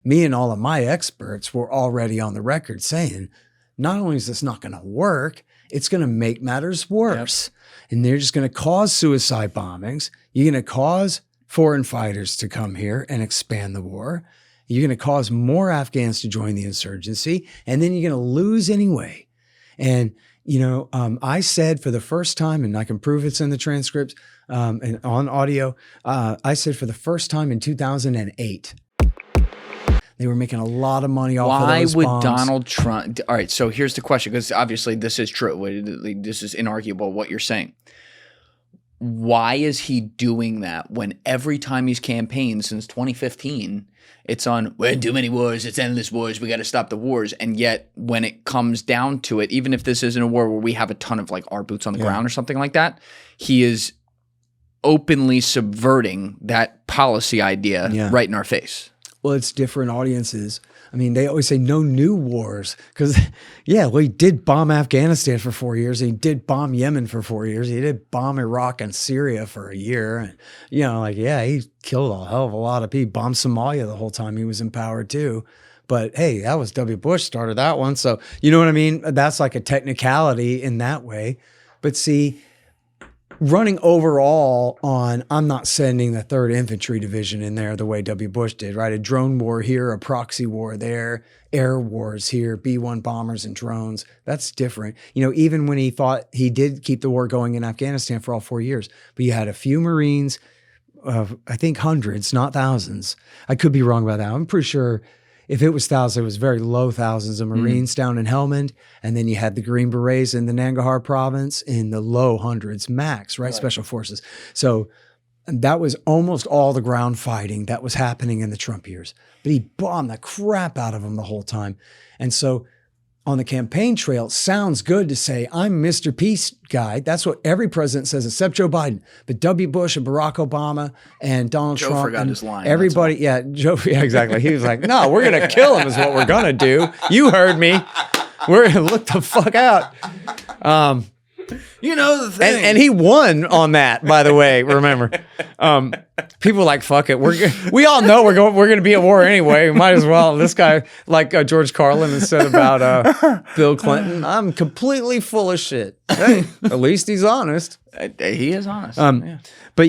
me and all of my experts were already on the record saying, not only is this not going to work, it's going to make matters worse. Yep. And they're just going to cause suicide bombings. You're going to cause foreign fighters to come here and expand the war. You're going to cause more Afghans to join the insurgency, and then you're going to lose anyway. And, I said for the first time, and I can prove it's in the transcripts and on audio, I said for the first time in 2008, they were making a lot of money off of those bombs. Why would Donald Trump... All right, so here's the question, because obviously this is true. This is inarguable, what you're saying. Why is he doing that when every time he's campaigned since 2015, it's on, we're in too many wars, it's endless wars, we got to stop the wars. And yet when it comes down to it, even if this isn't a war where we have a ton of like our boots on the ground or something like that, he is openly subverting that policy idea right in our face. Well, it's different audiences. I mean, they always say no new wars because, he did bomb Afghanistan for 4 years. He did bomb Yemen for 4 years. He did bomb Iraq and Syria for a year. And, he killed a hell of a lot of people. Bombed Somalia the whole time he was in power too. But hey, that was W. Bush started that one. So, you know what I mean? That's like a technicality in that way. But see, running overall on, I'm not sending the 3rd Infantry Division in there the way W. Bush did, right? A drone war here, a proxy war there, air wars here, B-1 bombers and drones. That's different. Even when he thought he did keep the war going in Afghanistan for all 4 years, but you had a few Marines, I think hundreds, not thousands. I could be wrong about that. I'm pretty sure if it was thousands, it was very low thousands of Marines down in Helmand. And then you had the Green Berets in the Nangarhar province in the low hundreds max, right? Special forces. So that was almost all the ground fighting that was happening in the Trump years. But he bombed the crap out of them the whole time. And so on the campaign trail, it sounds good to say, I'm Mr. Peace guy. That's what every president says, except Joe Biden. But W. Bush and Barack Obama and Donald Trump. Joe forgot his line. Everybody, Joe, exactly. He was like, no, we're going to kill him is what we're going to do. You heard me. We're going to look the fuck out. The thing. And he won on that, by the way, remember. People like, fuck it. We all know we're going to be at war anyway. We might as well. This guy, like George Carlin has said about Bill Clinton, I'm completely full of shit. Hey, at least he's honest. He is honest. But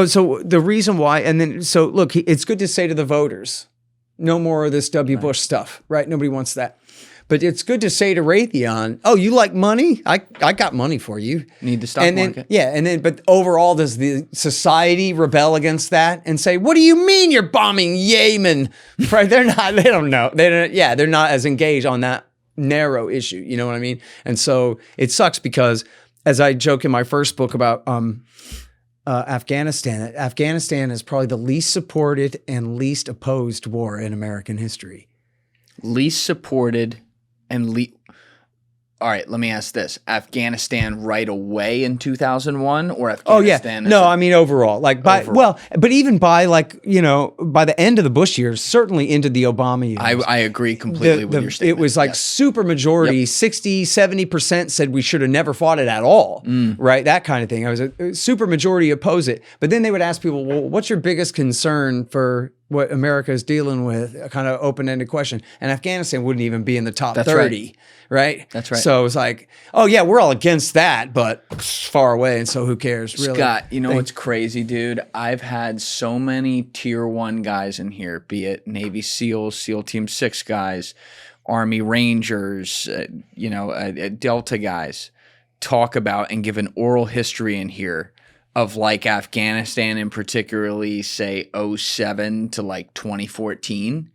so the reason why, and then, so look, it's good to say to the voters, no more of this W. Bush stuff, right? Nobody wants that. But it's good to say to Raytheon, oh, you like money? I got money for you. Need the stock market. But overall, does the society rebel against that and say, what do you mean you're bombing Yemen? Right? They don't know. They're not as engaged on that narrow issue. You know what I mean? And so it sucks because, as I joke in my first book about Afghanistan is probably the least supported and least opposed war in American history. Least supported and all right, let me ask this. Afghanistan right away in 2001 or Afghanistan? No, I mean overall. But even by by the end of the Bush years, certainly into the Obama years. I agree completely with your statement. It was like super majority, 60, 70% said we should have never fought it at all, right? That kind of thing. I was a super majority oppose it. But then they would ask people, well, what's your biggest concern for what America is dealing with? A kind of open-ended question. And Afghanistan wouldn't even be in the top 30, right? That's right. So it was like, oh yeah, we're all against that, but it's far away, and so who cares, really? Scott, what's crazy, dude? I've had so many Tier 1 guys in here, be it Navy SEALs, SEAL Team 6 guys, Army Rangers, Delta guys, talk about and give an oral history in here of like Afghanistan and particularly say 2007 to like 2014.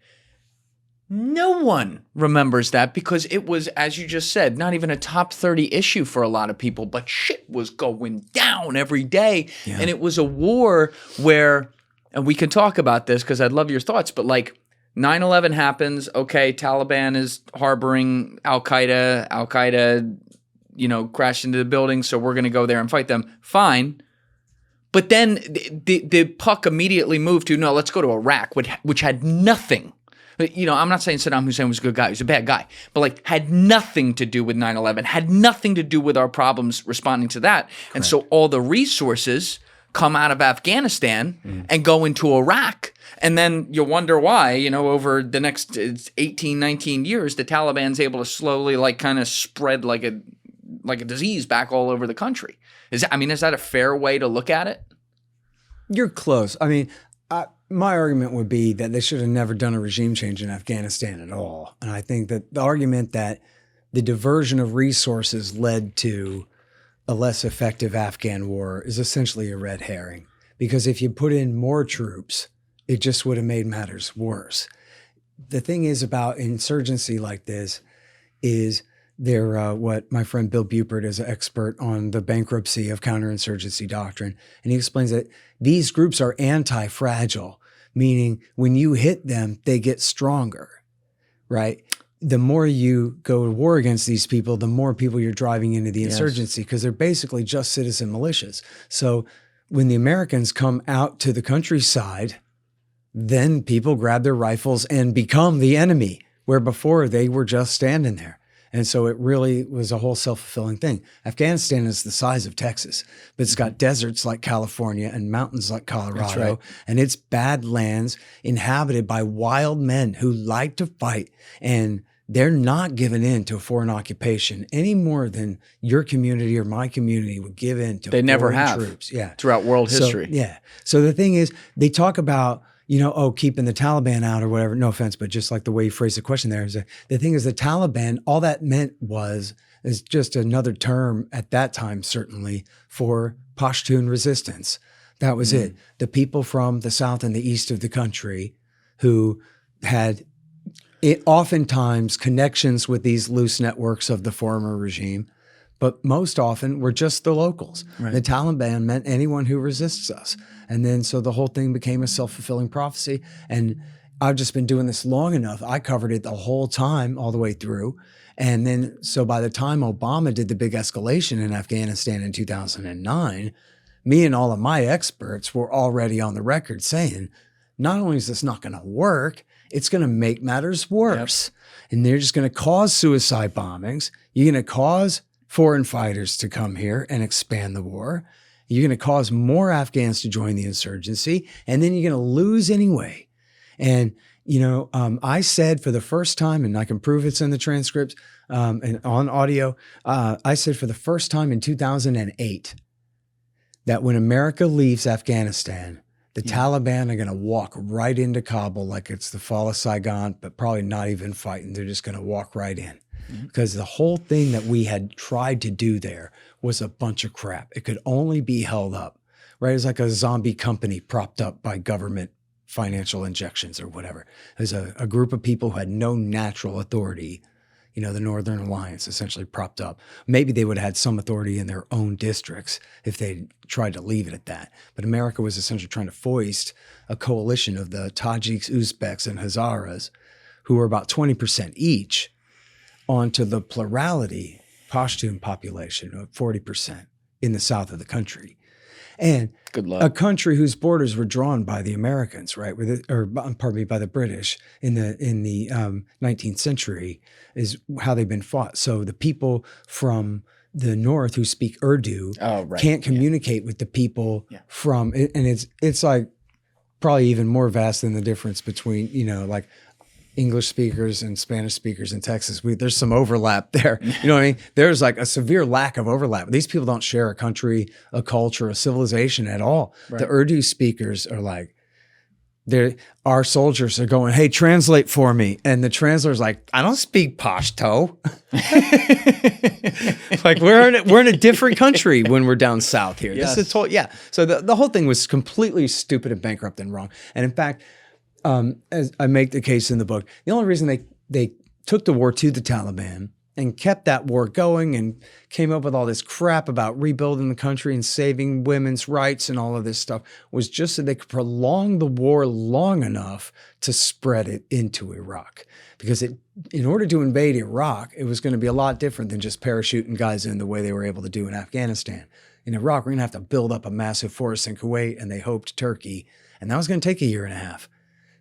No one remembers that because it was, as you just said, not even a top 30 issue for a lot of people, but shit was going down every day. Yeah. And it was a war where, and we can talk about this because I'd love your thoughts, but like 9/11 happens. Okay, Taliban is harboring Al-Qaeda. Al-Qaeda, crashed into the building, so we're going to go there and fight them. Fine. But then the puck immediately moved to, no, let's go to Iraq, which had nothing. I'm not saying Saddam Hussein was a good guy. He was a bad guy. But had nothing to do with 9/11, had nothing to do with our problems responding to that. Correct. And so all the resources come out of Afghanistan and go into Iraq. And then you wonder why, you know, over the next 18, 19 years, the Taliban's able to slowly like kind of spread like a disease back all over the country. Is that a fair way to look at it? You're close. I mean, my argument would be that they should have never done a regime change in Afghanistan at all. And I think that the argument that the diversion of resources led to a less effective Afghan war is essentially a red herring. Because if you put in more troops, it just would have made matters worse. The thing is about insurgency like this is they're what my friend Bill Bupert is an expert on the bankruptcy of counterinsurgency doctrine. And he explains that these groups are anti-fragile, meaning when you hit them, they get stronger, right? The more you go to war against these people, the more people you're driving into the insurgency because they're basically just citizen militias. So when the Americans come out to the countryside, then people grab their rifles and become the enemy, where before they were just standing there. And so it really was a whole self-fulfilling thing. Afghanistan is the size of Texas, but it's got deserts like California and mountains like Colorado. That's right. And it's badlands inhabited by wild men who like to fight. And they're not giving in to a foreign occupation any more than your community or my community would give in to they never foreign have troops. Yeah. Throughout world history. So, yeah. So the thing is, they talk about, you know, oh, keeping the Taliban out or whatever. No offense, but just like the way you phrased the question there is the thing is the Taliban, all that meant is just another term at that time, certainly, for Pashtun resistance. That was it. The people from the south and the east of the country who had oftentimes connections with these loose networks of the former regime, but most often were just the locals. Right. The Taliban meant anyone who resists us. And then so the whole thing became a self-fulfilling prophecy. And I've just been doing this long enough. I covered it the whole time, all the way through. And then so by the time Obama did the big escalation in Afghanistan in 2009, me and all of my experts were already on the record saying, not only is this not going to work, it's going to make matters worse. Yep. And they're just going to cause suicide bombings. You're going to cause foreign fighters to come here and expand the war. You're going to cause more Afghans to join the insurgency, and then you're going to lose anyway. And, you know, I said for the first time, and I can prove it's in the transcripts and on audio, I said for the first time in 2008 that when America leaves Afghanistan, the Taliban are going to walk right into Kabul like it's the fall of Saigon, but probably not even fighting. They're just going to walk right in. Because the whole thing that we had tried to do there was a bunch of crap. It could only be held up, right? It was like a zombie company propped up by government financial injections or whatever. There's a group of people who had no natural authority, you know, the Northern Alliance essentially propped up. Maybe they would have had some authority in their own districts if they tried to leave it at that. But America was essentially trying to foist a coalition of the Tajiks, Uzbeks, and Hazaras, who were about 20% each, onto the plurality Pashtun population of 40% in the south of the country. And good luck. A country whose borders were drawn by the Americans, right? By the British in the 19th century is how they've been fought. So the people from the north who speak Urdu can't communicate with the people from, and it's like probably even more vast than the difference between, you know, like English speakers and Spanish speakers in Texas. There's some overlap there. You know what I mean? There's like a severe lack of overlap. These people don't share a country, a culture, a civilization at all. Right. The Urdu speakers are like, our soldiers are going, hey, translate for me. And the translator's like, I don't speak Pashto. Like we're in a different country when we're down south here. Yes. This is So the whole thing was completely stupid and bankrupt and wrong. And in fact, as I make the case in the book, the only reason they took the war to the Taliban and kept that war going and came up with all this crap about rebuilding the country and saving women's rights and all of this stuff was just so they could prolong the war long enough to spread it into Iraq. Because in order to invade Iraq, it was going to be a lot different than just parachuting guys in the way they were able to do in Afghanistan. In Iraq, we're going to have to build up a massive force in Kuwait, and they hoped Turkey, and that was going to take a year and a half.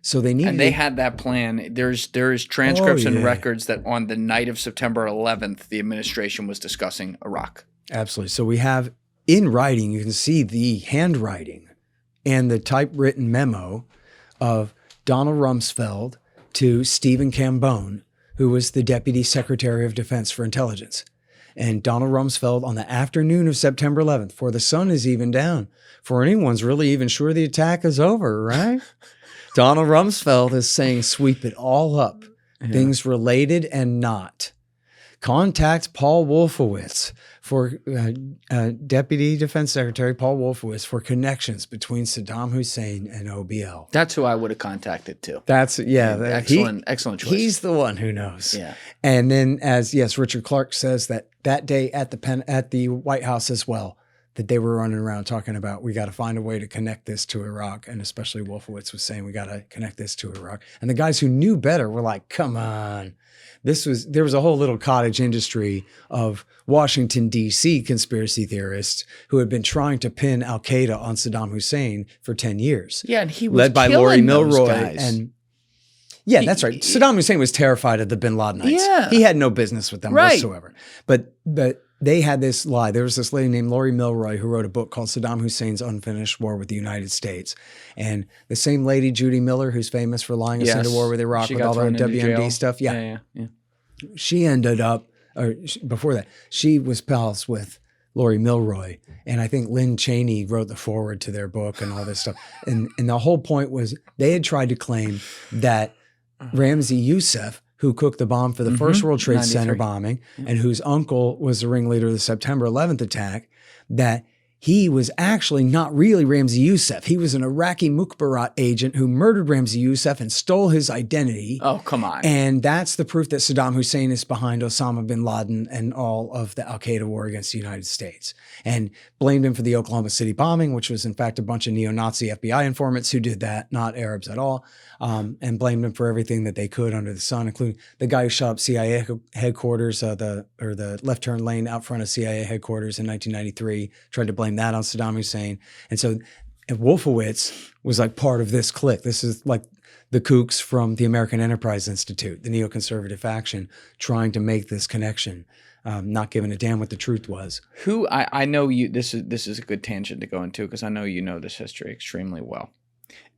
So they needed. And they had that plan. There's transcripts and records that on the night of September 11th, the administration was discussing Iraq. Absolutely. So we have in writing, you can see the handwriting and the typewritten memo of Donald Rumsfeld to Stephen Cambone, who was the Deputy Secretary of Defense for Intelligence. And Donald Rumsfeld, on the afternoon of September 11th, before the sun is even down, before anyone's really even sure the attack is over, right? Donald Rumsfeld is saying, sweep it all up, things related and not. Contact Paul Wolfowitz for Deputy Defense Secretary Paul Wolfowitz for connections between Saddam Hussein and OBL. That's who I would have contacted too. Excellent choice. He's the one who knows. Yeah. And then, Richard Clark says that day at the White House as well, that they were running around talking about, we got to find a way to connect this to Iraq. And especially Wolfowitz was saying, we got to connect this to Iraq. And the guys who knew better were like, come on. There was a whole little cottage industry of Washington, D.C. conspiracy theorists who had been trying to pin al-Qaeda on Saddam Hussein for 10 years. Yeah, and he was led by Lori Milroy. Guys. That's right. Saddam Hussein was terrified of the bin Ladenites. Yeah. He had no business with them whatsoever. But they had this lie. There was this lady named Lori Milroy who wrote a book called Saddam Hussein's Unfinished War with the United States. And the same lady, Judy Miller, who's famous for lying us into war with Iraq with all the WMD stuff. Yeah. She ended up, before that, she was pals with Lori Milroy. And I think Lynn Cheney wrote the foreword to their book and all this stuff. And the whole point was they had tried to claim that Ramzi Youssef, who cooked the bomb for the first World Trade Center bombing and whose uncle was the ringleader of the September 11th attack, that he was actually not really Ramzi Youssef. He was an Iraqi Mukhabarat agent who murdered Ramzi Youssef and stole his identity. Oh, come on. And that's the proof that Saddam Hussein is behind Osama bin Laden and all of the al-Qaeda war against the United States. And blamed him for the Oklahoma City bombing, which was in fact a bunch of neo-Nazi FBI informants who did that, not Arabs at all. And blamed him for everything that they could under the sun, including the guy who shot up CIA headquarters, the left turn lane out front of CIA headquarters in 1993, tried to blame that on Saddam Hussein. And so Wolfowitz was like part of this clique. This is like the kooks from the American Enterprise Institute, the neoconservative faction, trying to make this connection, not giving a damn what the truth was. Who I know you. This is a good tangent to go into because I know you know this history extremely well.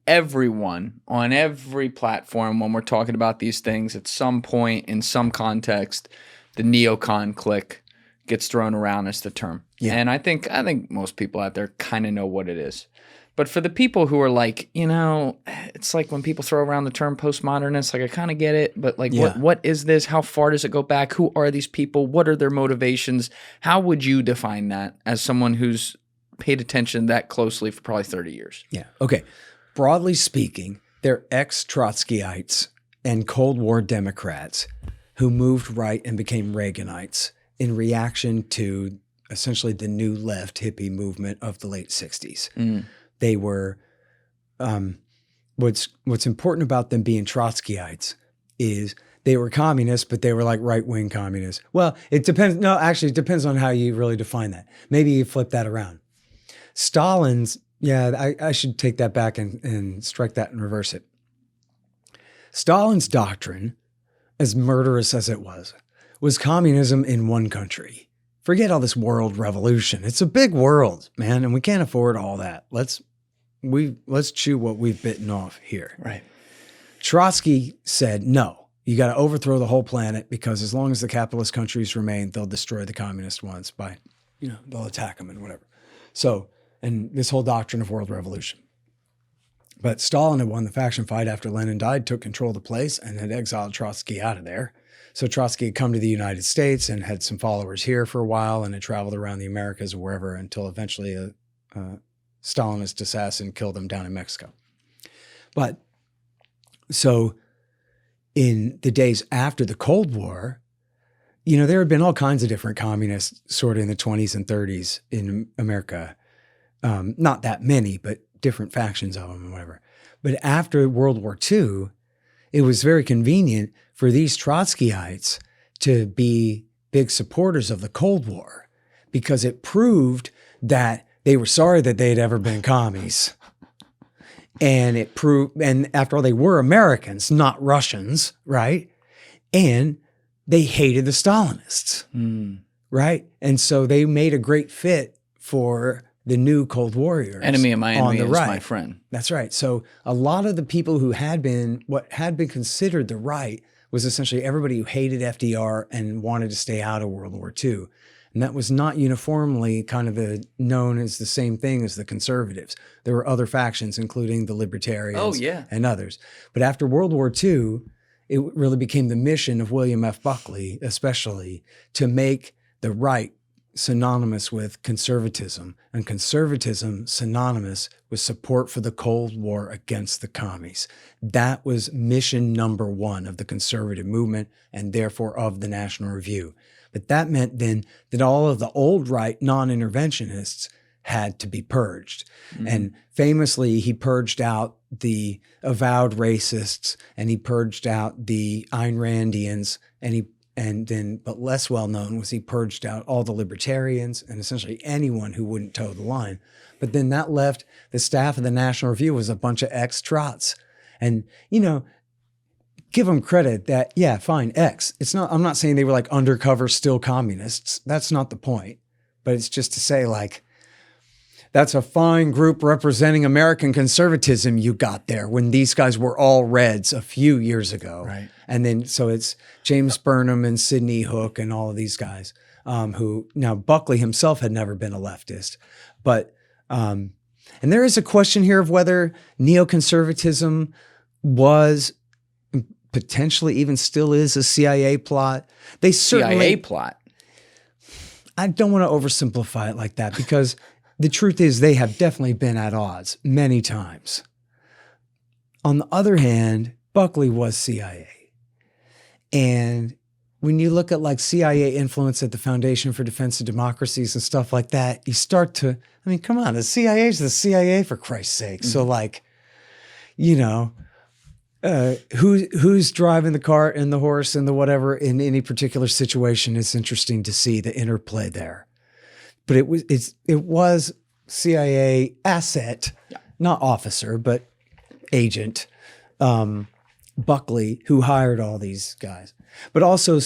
Everyone on every platform, when we're talking about these things, at some point in some context, the neocon clique gets thrown around as the term. Yeah. And I think most people out there kind of know what it is. But for the people who are like, it's like when people throw around the term postmodernist, like I kind of get it, but like what is this? How far does it go back? Who are these people? What are their motivations? How would you define that as someone who's paid attention that closely for probably 30 years? Yeah. Okay. Broadly speaking, they're ex-Trotskyites and Cold War Democrats who moved right and became Reaganites in reaction to essentially the new left hippie movement of the late 60s. Mm. They were, what's important about them being Trotskyites is they were communists, but they were like right-wing communists. Well, it depends. No, actually, it depends on how you really define that. Maybe you flip that around. Stalin's, I should take that back and strike that and reverse it. Stalin's doctrine, as murderous as it was communism in one country. Forget all this world revolution. It's a big world, man, and we can't afford all that. Let's chew what we've bitten off here. Right. Trotsky said, no, you got to overthrow the whole planet because as long as the capitalist countries remain, they'll destroy the communist ones by, they'll attack them and whatever. So, and this whole doctrine of world revolution. But Stalin had won the faction fight after Lenin died, took control of the place, and had exiled Trotsky out of there. So Trotsky had come to the United States and had some followers here for a while and had traveled around the Americas or wherever until eventually a Stalinist assassin killed him down in Mexico. But so in the days after the Cold War, there had been all kinds of different communists sort of in the 20s and 30s in America. Not that many, but different factions of them and whatever. But after World War II, it was very convenient for these Trotskyites to be big supporters of the Cold War because it proved that they were sorry that they had ever been commies. And it proved, and after all, they were Americans, not Russians, right? And they hated the Stalinists, right? And so they made a great fit for the new Cold Warriors. Enemy of my enemy on the is right. my friend. That's right. So a lot of the people who had been what had been considered the right was essentially everybody who hated FDR and wanted to stay out of World War II. And that was not uniformly kind of known as the same thing as the conservatives. There were other factions, including the libertarians and others. But after World War II, it really became the mission of William F. Buckley, especially, to make the right synonymous with conservatism, and conservatism synonymous with support for the Cold War against the commies. That was mission number one of the conservative movement and therefore of the National Review. But that meant then that all of the old right non-interventionists had to be purged. Mm-hmm. And famously, he purged out the avowed racists, and he purged out the Ayn Randians, but less well known was he purged out all the libertarians and essentially anyone who wouldn't toe the line. But then that left the staff of the National Review was a bunch of ex-trots. And, give them credit that, yeah, fine, I'm not saying they were like undercover still communists. That's not the point. But it's just to say like, that's a fine group representing American conservatism you got there when these guys were all Reds a few years ago. Right. And then, so it's James Burnham and Sidney Hook and all of these guys who, now Buckley himself had never been a leftist. But, and there is a question here of whether neoconservatism was potentially even still is a CIA plot. They certainly... CIA plot? I don't want to oversimplify it like that because... The truth is they have definitely been at odds many times. On the other hand, Buckley was CIA. And when you look at like CIA influence at the Foundation for Defense of Democracies and stuff like that, you start to, come on, the CIA is the CIA for Christ's sake. Mm-hmm. So like, who's driving the cart and the horse and the whatever in any particular situation, it's interesting to see the interplay there. But it was CIA asset, not officer, but agent, Buckley, who hired all these guys. But also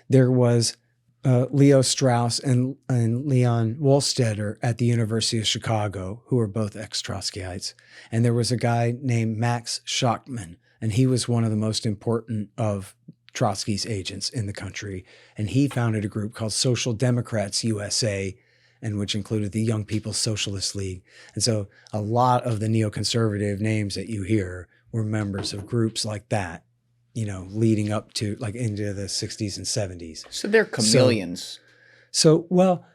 there was Leo Strauss and Leon Wohlstetter at the University of Chicago, who were both ex-Trotskyites. And there was a guy named Max Schachtman, and he was one of the most important of Trotsky's agents in the country. And he founded a group called Social Democrats USA, and which included the Young People's Socialist League. And so a lot of the neoconservative names that you hear were members of groups like that, leading up to like into the 60s and 70s. So they're chameleons. Well,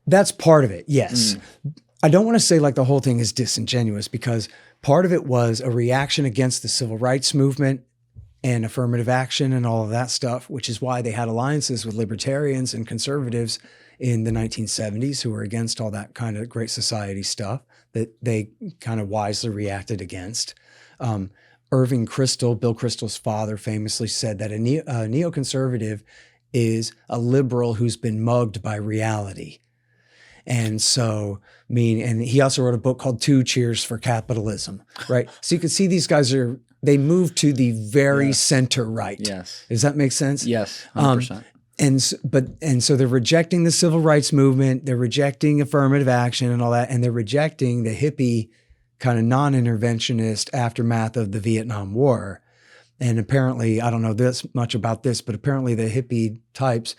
that's part of it, yes. I don't want to say like the whole thing is disingenuous because part of it was a reaction against the civil rights movement and affirmative action and all of that stuff, which is why they had alliances with libertarians and conservatives in the 1970s who were against all that kind of great society stuff that they kind of wisely reacted against. Irving Kristol, Bill Kristol's father, famously said that a neoconservative is a liberal who's been mugged by reality. And so, and he also wrote a book called Two Cheers for Capitalism, right? So you can see these guys they move to the very center right. Yes. Does that make sense? Yes, 100%. And so they're rejecting the civil rights movement, they're rejecting affirmative action and all that, and they're rejecting the hippie kind of non-interventionist aftermath of the Vietnam War. And apparently, I don't know this much about this, but apparently the hippie types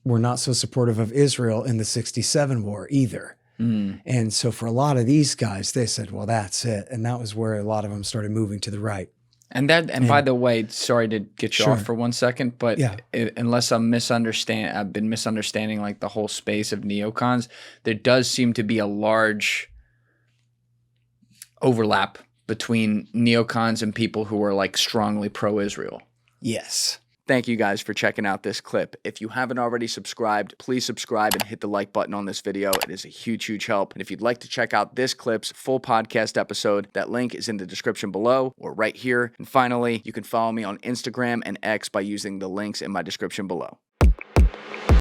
were not so supportive of Israel in the 67 war either. And so for a lot of these guys, they said, well, that's it. And that was where a lot of them started moving to the right. And by the way, sorry to get you off for 1 second, but unless I've been misunderstanding like the whole space of neocons, there does seem to be a large overlap between neocons and people who are like strongly pro-Israel. Yes. Thank you guys for checking out this clip. If you haven't already subscribed, please subscribe and hit the like button on this video. It is a huge, huge help. And if you'd like to check out this clip's full podcast episode, that link is in the description below or right here. And finally, you can follow me on Instagram and X by using the links in my description below.